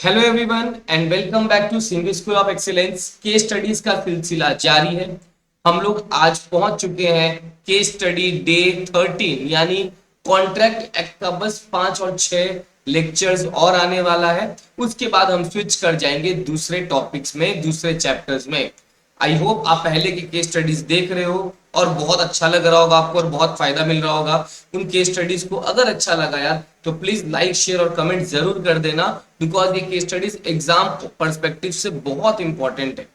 Hello everyone and welcome back to Sindhi school of excellence. Case studies का सिलसिला जारी है। हम लोग आज पहुंच चुके हैं केस स्टडी डे 13 यानी कॉन्ट्रैक्ट एक्ट का बस 5 और 6 लेक्चर्स और आने वाला है। उसके बाद हम स्विच कर जाएंगे दूसरे टॉपिक्स में, दूसरे चैप्टर्स में। आई होप आप पहले की केस स्टडीज देख रहे हो और बहुत अच्छा लग रहा होगा आपको और बहुत फायदा मिल रहा होगा उन केस स्टडीज को। अगर अच्छा लगा यार तो प्लीज लाइक शेयर और कमेंट जरूर कर देना, बिकॉज ये केस स्टडीज एग्जाम पर्सपेक्टिव से बहुत इंपॉर्टेंट है।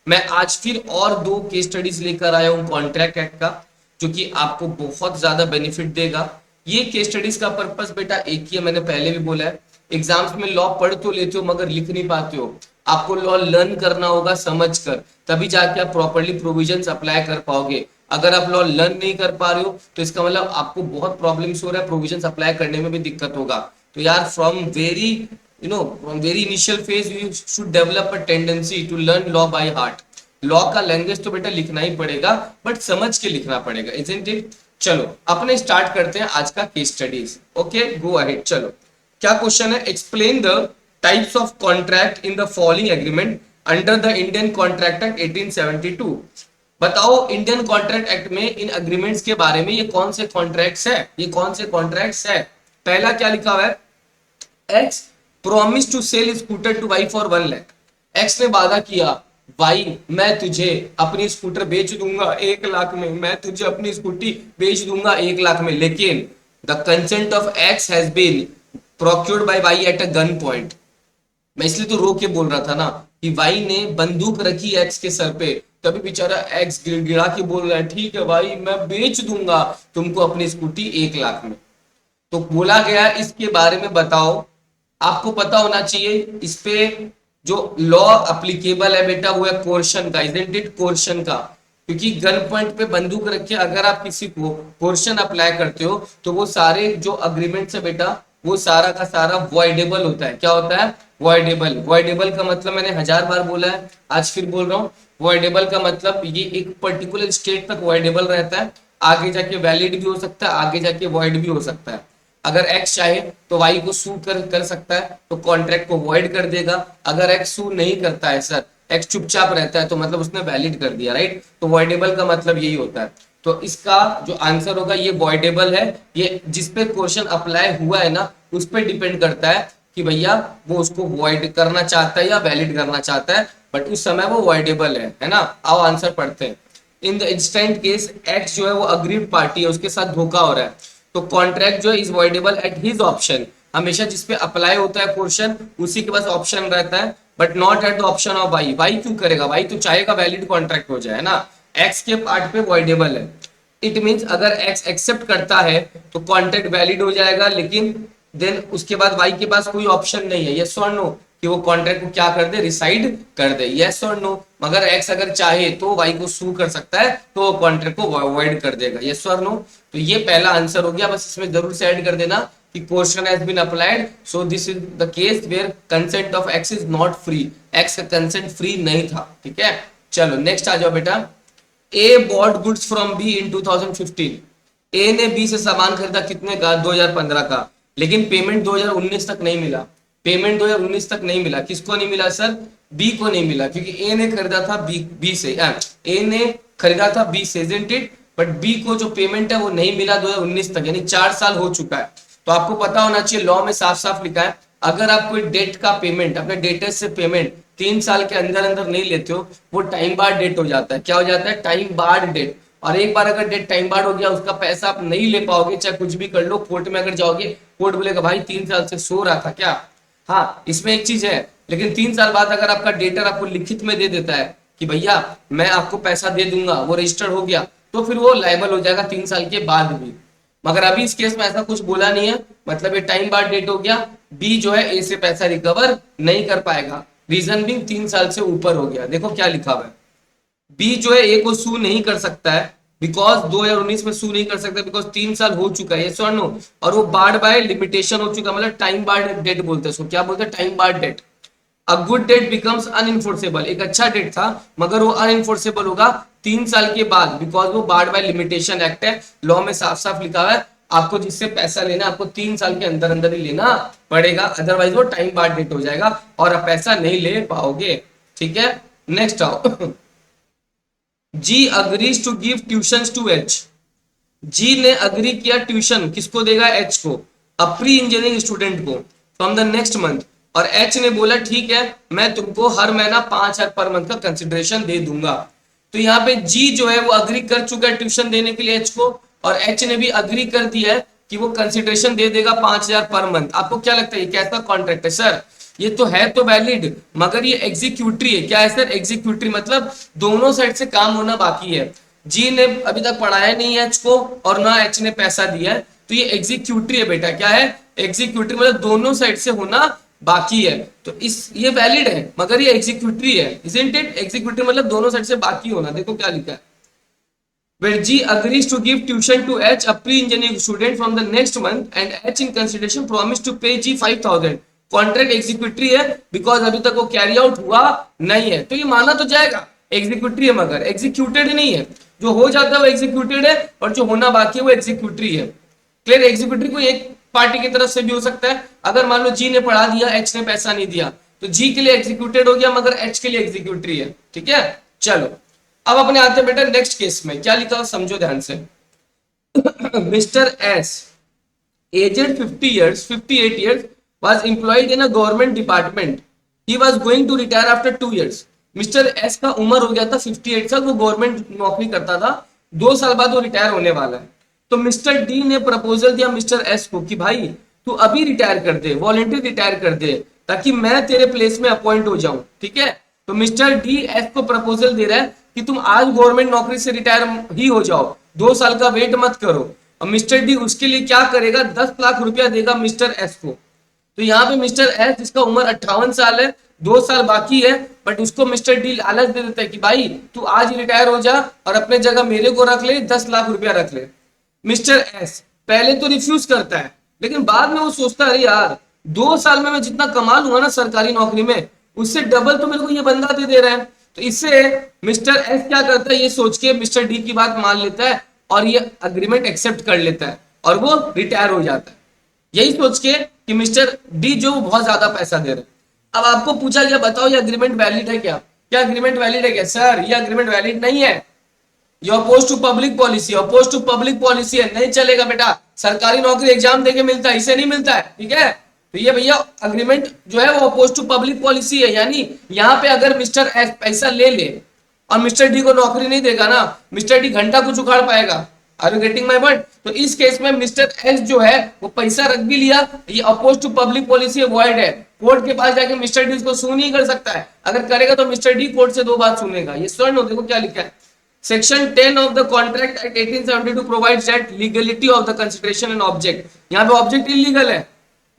मैं आज फिर और 2 केस स्टडीज लेकर आया हूँ कॉन्ट्रैक्ट एक्ट का, जो कि आपको बहुत ज्यादा बेनिफिट देगा। ये केस स्टडीज का पर्पस बेटा एक ही है, मैंने पहले भी बोला है। एग्जाम्स में लॉ पढ़ तो लेते हो मगर लिख नहीं पाते हो। आपको लॉ लर्न करना होगा समझ कर, तभी जाके आप प्रॉपरली प्रोविजंस अप्लाई कर पाओगे। अगर आप लॉ लर्न नहीं कर पा रहे हो तो इसका मतलब आपको बहुत प्रॉब्लम्स हो रहा है, प्रोविजंस अप्लाई करने में भी दिक्कत होगा। तो यार from very initial phase you should develop a tendency to learn law by heart. Law का लैंग्वेज तो बेटा लिखना ही पड़ेगा, बट समझ के लिखना पड़ेगा, इजंट इट। चलो अपने स्टार्ट करते हैं आज का case studies. Okay go ahead. चलो क्या क्वेश्चन है, explain the types of contract in the following agreement under the Indian contract act 1872। बताओ इंडियन कॉन्ट्रैक्ट एक्ट में इन अग्रीमेंट्स के बारे में ये कौन से कॉन्ट्रैक्ट्स है, ये कौन से कॉन्ट्रैक्ट्स है। पहला क्या लिखा हुआ है, X promise to sell scooter to Y for 1 lakh. X ने वादा किया, भाई मैं तुझे अपनी स्कूटर बेच दूंगा 1 लाख में, मैं तुझे अपनी स्कूटी बेच दूंगा 1 लाख में, लेकिन the consent of X has been procured by Y at a gun point. मैं इसलिए तो रो के बोल रहा था ना कि वाई ने बंदूक रखी एक्स के सर पे, तभी बेचारा एक्स गिड़गिड़ा के बोल रहा है ठीक है भाई मैं बेच दूंगा तुमको अपनी स्कूटी 1 लाख में। तो बोला गया इसके बारे में बताओ। आपको पता होना चाहिए इस पे जो लॉ अप्लीकेबल है बेटा वो है कोर्शन का, इजंट इट, कोर्शन का। क्योंकि गन पॉइंट पे बंदूक रख के अगर आप किसी को कोर्शन अप्लाई करते हो तो वो सारे जो अग्रीमेंट है बेटा वो सारा का सारा वॉइडेबल होता है। क्या होता है, वॉइडेबल। वॉइडेबल का मतलब मैंने 1000 बार बोला है, आज फिर बोल रहा हूँ। वॉइडेबल का मतलब ये एक पर्टिकुलर स्टेट तक वॉइडेबल रहता है, आगे जाके वैलिड भी हो सकता है, आगे जाके वॉइड भी हो सकता है। अगर एक्स चाहे तो वाई को सू कर सकता है तो कॉन्ट्रैक्ट को वॉइड कर देगा। अगर एक्स सू नहीं करता है सर, एक्स चुपचाप रहता है तो मतलब उसने वैलिड कर दिया, राइट। तो वॉइडेबल का मतलब यही होता है। तो इसका जो आंसर होगा ये वॉइडेबल है। ये जिसपे क्वेश्चन अप्लाई हुआ है ना उस पर डिपेंड करता है कि भैया वो उसको वॉइड करना चाहता है या वैलिड करना चाहता है, बट उस समय वो वॉइडेबल है ना। आओ आंसर पढ़ते हैं। In the instant case x जो है वो अग्रीड पार्टी है, उसके साथ धोखा हो रहा है, तो कॉन्ट्रैक्ट जो है is voidable at his option. हमेशा जिसपे अप्लाई होता है क्वेश्चन उसी के पास ऑप्शन रहता है, but not at the option of Y. Y क्यों करेगा, वाई तो चाहेगा वैलिड कॉन्ट्रैक्ट हो जाए ना। एक्स के पार्ट पे वॉइडेबल है। इट मींस अगर एक्स एक्सेप्ट करता है तो कॉन्ट्रैक्ट वैलिड हो जाएगा, लेकिन देन उसके बाद वाई के पास कोई ऑप्शन नहीं है, यस और नो, कि वो कॉन्ट्रैक्ट को क्या कर दे, रिसाइड कर दे, यस और नो। मगर एक्स अगर चाहे तो वाई को सू कर सकता है तो वो कॉन्ट्रैक्ट को अवॉइड कर देगा, यस और नो। तो ये पहला आंसर हो गया, बस इसमें जरूर से ऐड कर देना कि question has been applied, so this is the case where consent of X is not free. X का कंसेंट फ्री नहीं था, ठीक है। चलो नेक्स्ट आ जाओ बेटा। A bought goods from B in 2015। A ने बी से सामान खरीदा कितने का, 2015 का, लेकिन पेमेंट 2019 तक नहीं मिला। पेमेंट 2019 तक नहीं मिला, किसको नहीं मिला सर, बी को नहीं मिला, क्योंकि ए ने खरीदा था बी से, ए ने खरीदा था बी से, इजंट इट। बट बी को जो पेमेंट है वो नहीं मिला 2019 तक, यानी 4 साल हो चुका है। तो आपको पता होना चाहिए लॉ में साफ साफ लिखा है अगर आप कोई डेट का पेमेंट, अपने डेटर्स से पेमेंट 3 साल के अंदर अंदर नहीं लेते हो वो टाइम बार्ड डेट हो जाता है। क्या हो जाता है, टाइम बार्ड डेट। और एक बार अगर डेट टाइम बार्ड हो गया उसका पैसा आप नहीं ले पाओगे, चाहे कुछ भी कर लो, कोर्ट में अगर जाओगे कोर्ट बोलेगा भाई 3 साल से सो रहा था क्या। हाँ इसमें एक चीज है, लेकिन 3 साल बाद अगर आपका डेटर आपको लिखित में दे देता है कि भैया मैं आपको पैसा दे दूंगा, वो रजिस्टर हो गया, तो फिर वो लायबल हो जाएगा 3 साल के बाद भी। मगर अभी इस केस में ऐसा कुछ बोला नहीं है, मतलब ये टाइम बाद डेट हो गया, बी जो है ए से पैसा रिकवर नहीं कर पाएगा, रीजन भी 3 साल से ऊपर हो गया। देखो क्या लिखा हुआ है, बी जो है ए को सू नहीं कर सकता है बिकॉज 2019 में सू नहीं कर सकता बिकॉज 3 साल हो चुका है, यस और नो। और वो बार्ड बाय लिमिटेशन हो चुका, मतलब टाइम बार्ड डेट बोलते हैं उसको, क्या बोलते हैं, time barred debt. A good debt becomes unenforceable, एक अच्छा डेट था मगर वो अनइनफोर्सेबल होगा 3 साल के बाद, बिकॉज वो बार्ड बाय लिमिटेशन एक्ट है, लॉ में साफ साफ लिखा हुआ है आपको जिससे पैसा लेना आपको 3 साल के अंदर अंदर ही लेना पड़ेगा, अदरवाइज वो टाइम बार्ड डेट हो जाएगा और आप पैसा नहीं ले पाओगे। ठीक है, नेक्स्ट आओ। G agrees to give tuition to H. G ने अग्री किया ट्यूशन किसको देगा, एच को, अ प्री इंजीनियरिंग स्टूडेंट को, फ्रॉम द नेक्स्ट मंथ। और एच ने बोला ठीक है मैं तुमको हर महीना 5,000 पर मंथ का कंसिडरेशन दे दूंगा। तो यहाँ पे जी जो है वो अग्री कर चुका है ट्यूशन देने के लिए एच को, और एच ने भी अग्री कर दिया है कि वो कंसिडरेशन दे देगा 5,000 पर मंथ। आपको क्या लगता है ये कैसा कॉन्ट्रैक्ट है सर? ये तो है तो वैलिड, मगर ये एग्जीक्यूटरी है। क्या है सर? एग्जीक्यूटरी मतलब दोनों साइड से काम होना बाकी है। जी ने अभी तक पढ़ाया नहीं है एच को और ना एच ने पैसा दिया है, तो ये एग्जीक्यूटरी है बेटा। क्या है? एग्जीक्यूटरी मतलब दोनों साइड से होना बाकी है, तो इस ये वैलिड है मगर ये एग्जीक्यूटरी है, इजंट इट? एग्जीक्यूटरी मतलब दोनों साइड से बाकी होना। देखो क्या लिखा है, where G agrees to give tuition to H, a pre-engineering student, from the next month, and H in consideration promised to pay G 5,000। Contract executory है बिकॉज अभी तक वो कैरी आउट हुआ नहीं है, तो ये माना तो जाएगा एग्जीक्यूटरी है मगर एग्जीक्यूटेड नहीं है। जो हो जाता है वो एग्जीक्यूटेड है और जो होना बाकी है वो एग्जीक्यूटरी है। क्लियर? एग्जीक्यूटरी को एक पार्टी की तरफ से भी हो सकता है। अगर मान लो जी ने पढ़ा दिया एच ने पैसा नहीं दिया तो जी के लिए एग्जीक्यूटेड हो गया मगर एच के लिए एग्जीक्यूटरी है। ठीक है, चलो अब अपने आते हैं बेटा नेक्स्ट केस में। क्या लिखा समझो ध्यान से। Mr S aged 58 years was employed in a government department. He was going to retire after 2 years. Mister S का उम्र हो गया था 58 साल, वो गवर्नमेंट नौकरी करता था, 2 साल बाद वो रिटायर होने वाला है। तो मिस्टर डी ने प्रपोजल दिया मिस्टर एस को कि भाई तू अभी रिटायर कर दे, वॉलंटरी रिटायर कर दे ताकि मैं तेरे प्लेस में अपॉइंट हो जाऊं। ठीक है, तो मिस्टर डी एस को प्रपोजल दे रहा है कि तुम आज गवर्नमेंट नौकरी से रिटायर ही हो जाओ, 2 साल का वेट मत करो। और मिस्टर डी उसके लिए क्या करेगा, 10 लाख रुपया देगा मिस्टर एस को। तो यहाँ पे मिस्टर एस जिसका उम्र 58 साल है, 2 साल बाकी है, बट उसको मिस्टर डी लालच दे देता है कि भाई तू आज रिटायर हो जा और अपने जगह मेरे को रख ले, 10 लाख रुपया रख ले। मिस्टर एस पहले तो रिफ्यूज करता है, लेकिन बाद में वो सोचता है अरे यार 2 साल में मैं जितना कमा लूंगा ना सरकारी नौकरी में, उससे डबल तो मेरे को ये बंदा दे रहा है। तो इससे मिस्टर एस क्या करता है, ये सोच के मिस्टर डी की बात मान लेता है और ये अग्रीमेंट एक्सेप्ट कर लेता है और वो रिटायर हो जाता है, यही सोच के कि मिस्टर डी जो बहुत ज्यादा पैसा दे रहे हैं। अब आपको पूछा गया बताओ ये अग्रीमेंट वैलिड है क्या? क्या अग्रीमेंट वैलिड है क्या? सर ये अग्रीमेंट वैलिड नहीं है, you oppose to public policy, oppose to public policy है, नहीं चलेगा बेटा। सरकारी नौकरी एग्जाम देके मिलता है, इसे नहीं मिलता है। ठीक है, तो ये भैया अग्रीमेंट जो है वो अपोज टू पब्लिक पॉलिसी है, यानी यहाँ पे अगर मिस्टर एस पैसा ले ले और मिस्टर डी को नौकरी नहीं देगा ना, मिस्टर डी घंटा कुछ उखाड़ पाएगा। Are you getting my point? तो इस केस में मिस्टर एस जो है वो पैसा रख भी लिया, ये oppose to public policy avoid है। कोर्ट के पास जाके मिस्टर डी इसको सू नहीं कर सकता है, अगर करेगा तो मिस्टर डी कोर्ट से 2 बात सुनेगा। ये स्वर्ण हो, देखो क्या लिखा है, Section 10 of the Contract Act 1872 provides that legality of the consideration and object। यहाँ पे ऑब्जेक्ट इलीगल है,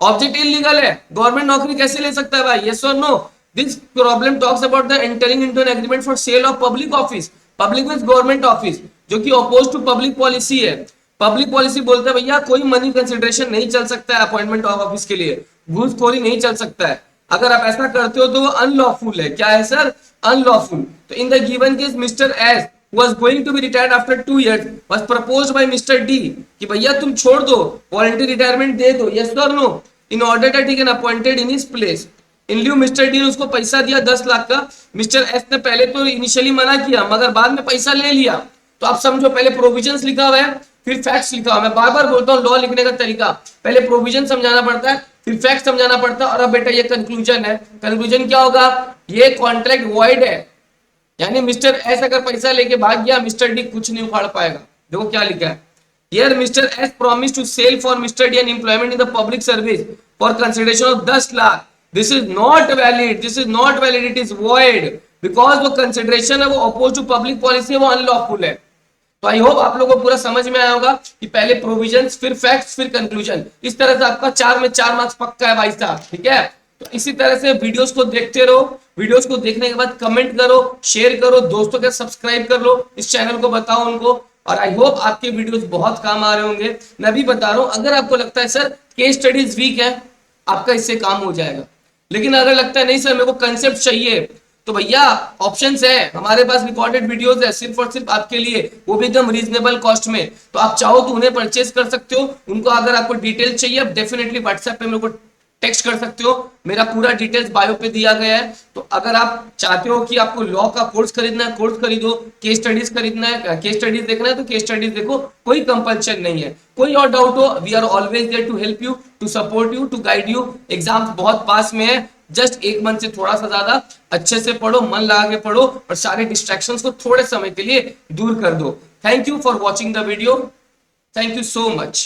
ऑब्जेक्ट इलीगल है, गवर्नमेंट नौकरी कैसे ले सकता है भाई? यस और no? This problem talks about the entering into an agreement for sale of public office. Public means government office, जो कि अपोज टू पब्लिक पॉलिसी है। पब्लिक पॉलिसी बोलता है भैया कोई मनी कंसिडरेशन नहीं चल सकता है अपॉइंटमेंट ऑफ ऑफिस के लिए, घूसखोरी नहीं चल सकता है। अगर आप ऐसा करते हो तो वो अनलॉफुल है। क्या है सर? अनलॉफुल। तो in the given case mister S was going to be retired after 2 years was proposed by Mr. D कि भैया तुम छोड़ दो, वॉलंटरी रिटायरमेंट दे दो, yes or no, in order that he can appointed in his place। In लिeu mister D ने उसको पैसा दिया 10 लाख का। मिस्टर एस ने पहले तो इनिशियली मना किया मगर बाद में पैसा ले लिया। तो आप समझो पहले प्रोविजंस लिखा हुआ है फिर फैक्ट्स लिखा हुआ है। मैं बार बार बोलता हूँ लॉ लिखने का तरीका, पहले प्रोविजन समझाना पड़ता है फिर फैक्ट समझाना पड़ता है, और अब बेटा ये कंक्लूजन है। कंक्लूजन क्या होगा? ये कॉन्ट्रैक्ट वॉइड है, यानी मिस्टर एस अगर पैसा लेके भाग गया मिस्टर डी कुछ नहीं उखाड़ पाएगा। देखो क्या लिखा है, here Mr S promise to sell for Mr D N employment in the public service for consideration of 10 lakh. This is not valid, this is not valid, it is void because वो consideration है वो oppose to public policy है, वो unlawful है। तो I hope आप लोगों को पूरा समझ में आया होगा कि पहले प्रोविजंस फिर फैक्ट्स फिर कंक्लूजन। इस तरह से आपका 4 में 4 मार्क्स पक्का है भाई साहब। ठीक है, तो इसी तरह से वीडियोस को देखते रहो, वीडियोस को देखने के बाद कमेंट करो, शेयर करो, दोस्तों के सब्सक्राइब कर लो, इस चैनल को बताओ उनको, और आई होप आपके वीडियोस बहुत काम आ रहे होंगे। मैं भी बता रहा हूं अगर आपको लगता है सर केस स्टडीज वीक है, आपका इससे काम हो जाएगा। लेकिन अगर लगता है नहीं सर मेरे को कंसेप्ट चाहिए, तो भैया ऑप्शंस है हमारे पास, रिकॉर्डेड वीडियोस है सिर्फ और सिर्फ आपके लिए, वो भी एकदम रीजनेबल कॉस्ट में। तो आप चाहो तो उन्हें परचेज कर सकते हो। उनको अगर आपको डिटेल चाहिए आप डेफिनेटली व्हाट्सएप पे मेरे को टेक्स्ट कर सकते हो। मेरा पूरा डिटेल्स बायो पे दिया गया है। तो अगर आप चाहते हो कि आपको लॉ का कोर्स खरीदना है, कोर्स खरीदो। केस स्टडीज खरीदना है, केस स्टडीज देखना है तो केस स्टडीज देखो, कोई कंपल्शन नहीं है। कोई और डाउट हो, we are always there to help you, to support you, to guide you. Exam बहुत पास में है, जस्ट एक मंथ से थोड़ा सा ज्यादा अच्छे से पढ़ो, मन लगा के पढ़ो और सारे डिस्ट्रैक्शंस को थोड़े समय के लिए दूर कर दो। Thank you for watching the video. Thank you so much.